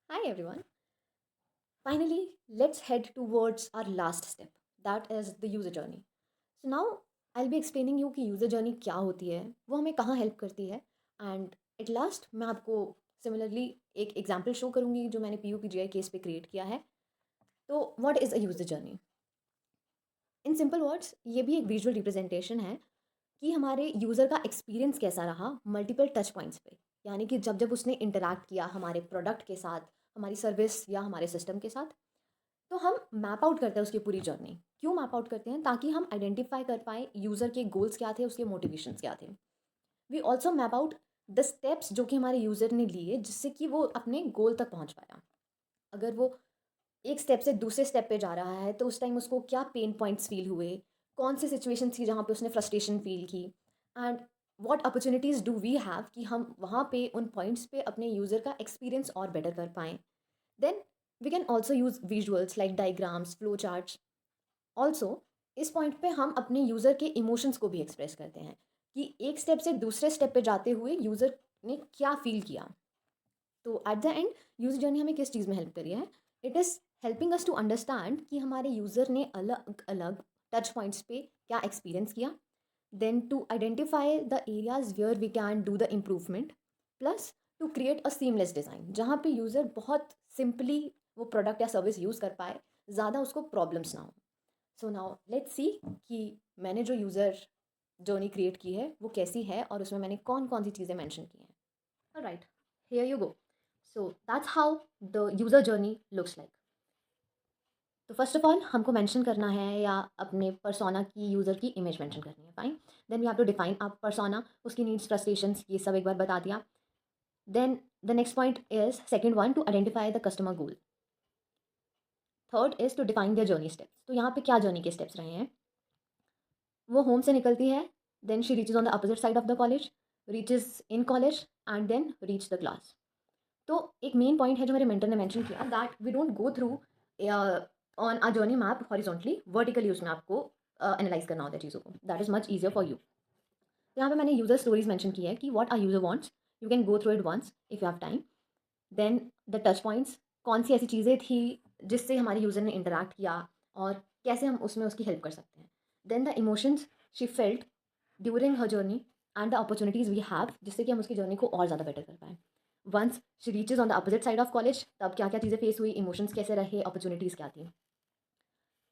Hi everyone. Finally, let's head towards our last step. That is the user journey. So now I'll be explaining you कि user journey क्या होती है, वो हमें कहाँ help करती है and at last मैं आपको similarly एक example show करूँगी जो मैंने PUPGI केस पे create किया है. तो what is a user journey? In simple words, ये भी एक visual representation है कि हमारे यूज़र का एक्सपीरियंस कैसा रहा मल्टीपल टच पॉइंट्स पे, यानी कि जब जब उसने इंटरैक्ट किया हमारे प्रोडक्ट के साथ, हमारी सर्विस या हमारे सिस्टम के साथ, तो हम मैप आउट करते हैं उसकी पूरी जर्नी. क्यों मैप आउट करते हैं? ताकि हम आइडेंटिफाई कर पाएँ यूज़र के गोल्स क्या थे, उसके मोटिवेशंस क्या थे. We also map out the steps जो कि हमारे यूज़र ने लिए जिससे कि वो अपने गोल तक पहुँच पाया. अगर वो एक स्टेप से दूसरे स्टेप पे जा रहा है तो उस टाइम उसको क्या पेन पॉइंट्स फ़ील हुए, कौन सी सिचुएशंस थी जहाँ पे उसने फ्रस्ट्रेशन फ़ील की and what opportunities do we have कि हम वहाँ पे उन पॉइंट्स पे अपने यूज़र का एक्सपीरियंस और बेटर कर पाएँ. Then we can also use visuals like diagrams, flow charts. Also इस पॉइंट पे हम अपने यूज़र के इमोशंस को भी एक्सप्रेस करते हैं कि एक स्टेप से दूसरे स्टेप पे जाते हुए यूज़र ने क्या फ़ील किया. तो at the end user journey हमें किस चीज़ में हेल्प करी है? It is helping us to understand कि हमारे यूज़र ने अलग अलग टच पॉइंट्स पे क्या एक्सपीरियंस किया. Then to identify the areas where we can do the improvement, plus to create a seamless design जहाँ पे यूज़र बहुत सिंपली वो प्रोडक्ट या सर्विस यूज़ कर पाए, ज़्यादा उसको प्रॉब्लम्स ना हो. सो नाउ लेट्स सी कि मैंने जो यूज़र जर्नी क्रिएट की है वो कैसी है और उसमें मैंने कौन कौन सी चीज़ें मेंशन की हैं. Alright, here you go. So that's how the user journey looks like. तो फर्स्ट ऑफ ऑल हमको मेंशन करना है या अपने पर्सोना की यूज़र की इमेज मेंशन करनी है. Fine. Then we have to define आप पर्सोना, उसकी नीड्स, फ्रस्ट्रेशंस, ये सब एक बार बता दिया. Then the next point is second one to identify the customer goal. Third is to define the journey steps. तो यहाँ पे क्या जर्नी के स्टेप्स रहे हैं? वो होम से निकलती है, then she reaches on the opposite side of the college, reaches in college and then reach the class. तो एक मेन पॉइंट है जो मेरे मेंटर ने मेंशन किया that we don't go through on a journey map horizontally, vertically उसमें आपको analyze करना होता है चीज़ों को. That is much easier for you. तो यहाँ पे मैंने यूज़र स्टोरीज मेंशन की है कि what are user wants. You can go through it once if you have time. Then the touch points, कौन सी ऐसी चीज़ें थी जिससे हमारे यूज़र ने इंटरैक्ट किया और कैसे हम उसमें उसकी हेल्प कर सकते हैं. Then the emotions she felt during her journey and the opportunities we have जिससे कि हम उसकी जर्नी को और ज़्यादा बेटर कर पाएँ. Once she reaches on the opposite side of college तब क्या क्या चीज़ें फेस हुई, इमोशंस कैसे रहे, अपॉर्चुनिटीज़ क्या थी.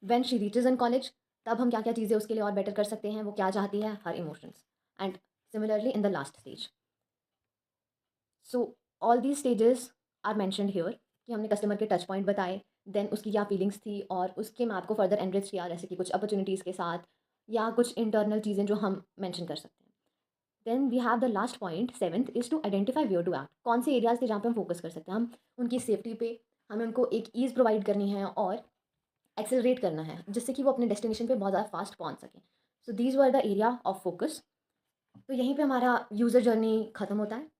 When she reaches in college तब हम क्या क्या चीज़ें उसके लिए और बेटर कर सकते हैं, वो क्या चाहती है, her emotions. And similarly in the last stage. So all these stages are mentioned here कि हमने कस्टमर के टच पॉइंट बताए, देन उसकी क्या फीलिंग्स थी और उसके मैप को फर्दर एनरिच किया जैसे कि कुछ अपॉर्चुनिटीज़ के साथ या कुछ इंटरनल चीज़ें जो हम मेंशन कर सकते हैं. Then we have the last point seventh is to identify where to act. कौन से एरियाज़ थे जहाँ पे हम फोकस कर सकते हैं. हम उनकी सेफ्टी पे, हमें उनको एक ईज़ प्रोवाइड करनी है और एक्सेलरेट करना है जिससे कि वो अपने डेस्टिनेशन पे बहुत ज़्यादा फास्ट पहुँच सकें. So these were the area of focus. तो यहीं पे हमारा यूज़र जर्नी ख़त्म होता है.